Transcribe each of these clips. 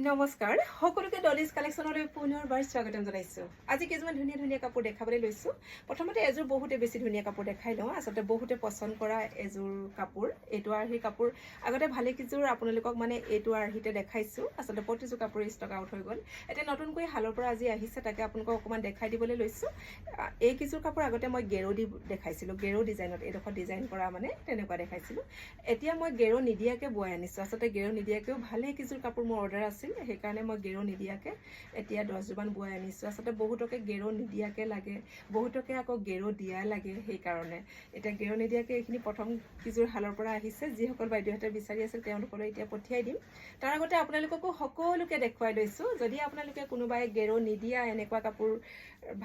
নমস্কাৰ সকলোকে ডলিজ কালেকশ্যনলৈ পুনৰবাৰ স্বাগতম জনাইছোঁ। আজি কিছুমান ধুনীয়া ধুনীয়া কাপোৰ দেখাবলৈ লৈছোঁ। প্ৰথমতে এযোৰ বহুতে বেছি ধুনীয়া কাপোৰ দেখাই লওঁ। আচলতে বহুতে পচন্দ কৰা এযোৰ কাপোৰ, এইটো আৰ্হিৰ কাপোৰ। আগতে ভালেকেইযোৰ আপোনালোকক এইটো আৰ্হিতে দেখাইছোঁ। আচলতে প্ৰতিযোৰ কাপোৰ ষ্টক আউট হৈ গ'ল। এতিয়া নতুনকৈ হালৰ পৰা আজি আহিছে, তাকে আপোনালোকক অকণমান দেখাই দিবলৈ লৈছোঁ। এইকেইযোৰ কাপোৰ আগতে মই গেৰো দি দেখাইছিলোঁ, গেৰো ডিজাইনত, এইডোখৰ ডিজাইন কৰা তেনেকুৱা দেখাইছিলোঁ। এতিয়া মই গেৰো নিদিয়াকৈ বোৱাই আনিছোঁ। আচলতে গেৰো নিদিয়াকৈও ভালেকেইযোৰ কাপোৰ মোৰ অৰ্ডাৰ আছিল, সেইকাৰণে মই গেৰো নিদিয়াকৈ এতিয়া 10যোৰমান বোৱাই আনিছোঁ। আচলতে বহুতকে গেৰো নিদিয়াকৈ লাগে, বহুতকে আকৌ গেৰো দিয়া লাগে। সেইকাৰণে এতিয়া গেৰো নিদিয়াকৈ এইখিনি প্ৰথম কেইযোৰ হালৰ পৰা আহিছে। যিসকল বাইদেউহঁতে বিচাৰি আছিল তেওঁলোকলৈ এতিয়া পঠিয়াই দিম। তাৰ আগতে আপোনালোককো সকলোকে দেখুৱাই লৈছোঁ। যদি আপোনালোকে কোনোবাই গেৰো নিদিয়া এনেকুৱা কাপোৰ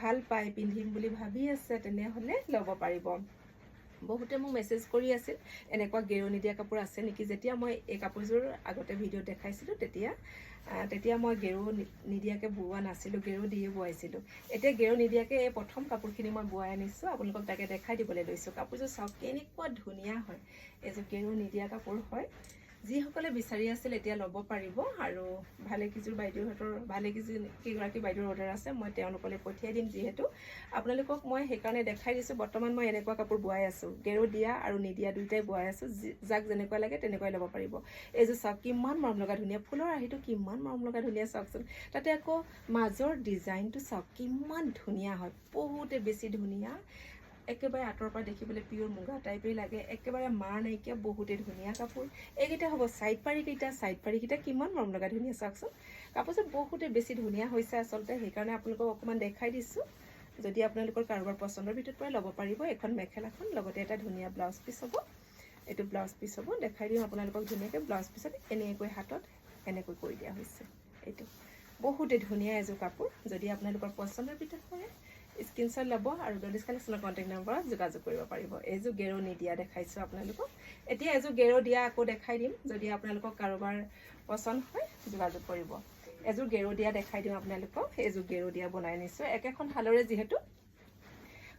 ভাল পায়, পিন্ধিম বুলি ভাবি আছে, তেনেহ'লে ল'ব পাৰিব। বহুতে মোক মেছেজ কৰি আছিল এনেকুৱা গেৰো নিদিয়া কাপোৰ আছে নেকি। যেতিয়া মই এই কাপোৰযোৰ আগতে ভিডিঅ'ত দেখাইছিলোঁ তেতিয়া মই গেৰো নিদিয়াকৈ বোৱা নাছিলোঁ, গেৰো দিয়ে বোৱাইছিলোঁ। এতিয়া গেৰো নিদিয়াকৈ এই প্ৰথম কাপোৰখিনি মই বোৱাই আনিছোঁ, আপোনালোকক তাকে দেখাই দিবলৈ লৈছোঁ। কাপোৰযোৰ চাওক কেনেকুৱা ধুনীয়া হয়। এইযোৰ গেৰো নিদিয়া কাপোৰ হয়। যিসকলে বিচাৰি আছিল এতিয়া ল'ব পাৰিব। আৰু ভালেকেইগৰাকী বাইদেউৰ অৰ্ডাৰ আছে, মই তেওঁলোকলৈ পঠিয়াই দিম। যিহেতু আপোনালোকক মই সেইকাৰণে দেখাই দিছোঁ। বৰ্তমান মই এনেকুৱা কাপোৰ বোৱাই আছোঁ, গেৰো দিয়া আৰু নিদিয়া দুয়োটাই বোৱাই আছোঁ। যাক যেনেকুৱা লাগে তেনেকুৱাই ল'ব পাৰিব। এইযোৰ চাওক কিমান মৰম লগা ধুনীয়া, ফুলৰ আৰ্হিটো কিমান মৰম লগা ধুনীয়া চাওকচোন। তাতে আকৌ মাজৰ ডিজাইনটো চাওক কিমান ধুনীয়া হয়, বহুতে বেছি ধুনীয়া। একেবাৰে আঁতৰৰ পৰা দেখিবলৈ পিয়ৰ মুগা টাইপেই লাগে, একেবাৰে মাৰ নাইকিয়া, বহুতে ধুনীয়া কাপোৰ। এইকেইটা হ'ব চাইড পাৰিকেইটা কিমান মৰম লগা ধুনীয়া চাওকচোন। কাপোৰযোৰ বহুতে বেছি ধুনীয়া হৈছে আচলতে, সেইকাৰণে আপোনালোকক অকণমান দেখাই দিছোঁ। যদি আপোনালোকৰ কাৰোবাৰ পচন্দৰ ভিতৰত পৰে ল'ব পাৰিব। এখন মেখেলাখন লগতে এটা ধুনীয়া ব্লাউজ পিচ হ'ব। এইটো ব্লাউজ পিচ হ'ব, দেখাই দিওঁ আপোনালোকক ধুনীয়াকৈ। ব্লাউজ পিচত এনেকৈ হাতত এনেকৈ কৰি দিয়া হৈছে। এইটো বহুতে ধুনীয়া এযোৰ কাপোৰ। যদি আপোনালোকৰ পচন্দৰ ভিতৰত পৰে স্ক্ৰীনশ্বট ল'ব আৰু ডলিজ কালেকশ্যনৰ কণ্টেক্ট নম্বৰত যোগাযোগ কৰিব পাৰিব। এইযোৰ গেৰো নিদিয়া দেখাইছোঁ আপোনালোকক। এতিয়া এযোৰ গেৰো দিয়া আকৌ দেখাই দিম। যদি আপোনালোকক কাৰোবাৰ পচন্দ হয় যোগাযোগ কৰিব। এযোৰ গেৰো দিয়া দেখাই দিওঁ আপোনালোকক। এইযোৰ গেৰো দিয়া বনাই নিছোঁ, একেখন শালৰে যিহেতু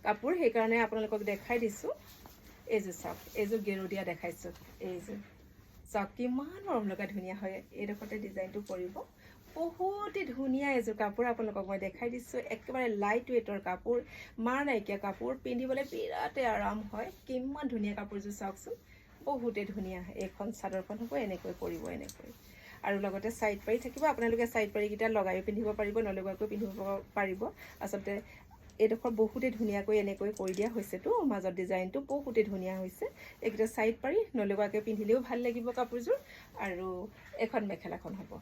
কাপোৰ, সেইকাৰণে আপোনালোকক দেখাই দিছোঁ। এইযোৰ চাওক, এইযোৰ গেৰো দিয়া দেখাইছোঁ। এইযোৰ চাওক কিমান মৰম লগা ধুনীয়া হয়। এইডোখৰতে ডিজাইনটো পৰিব, বহুতে ধুনীয়া এযোৰ কাপোৰ আপোনালোকক মই দেখাই দিছোঁ। একেবাৰে লাইট ৱেইটৰ কাপোৰ, মাৰ নাইকিয়া কাপোৰ, পিন্ধিবলৈ বিৰাটেই আৰাম হয়। কিমান ধুনীয়া কাপোৰযোৰ চাওকচোন, বহুতে ধুনীয়া। এইখন চাদৰখন হ'ব এনেকৈ পৰিব, এনেকৈ। আৰু লগতে চাইড পাৰি থাকিব। আপোনালোকে চাইড পাৰিকেইটা লগাইও পিন্ধিব পাৰিব, নলগোৱাকৈ পিন্ধিব পাৰিব। আচলতে এইডোখৰ বহুতে ধুনীয়াকৈ এনেকৈ কৰি দিয়া হৈছেতো, মাজত ডিজাইনটো বহুতে ধুনীয়া হৈছে। এইকেইটা চাইড পাৰি নলগোৱাকৈ পিন্ধিলেও ভাল লাগিব কাপোৰযোৰ। আৰু এখন মেখেলাখন হ'ব।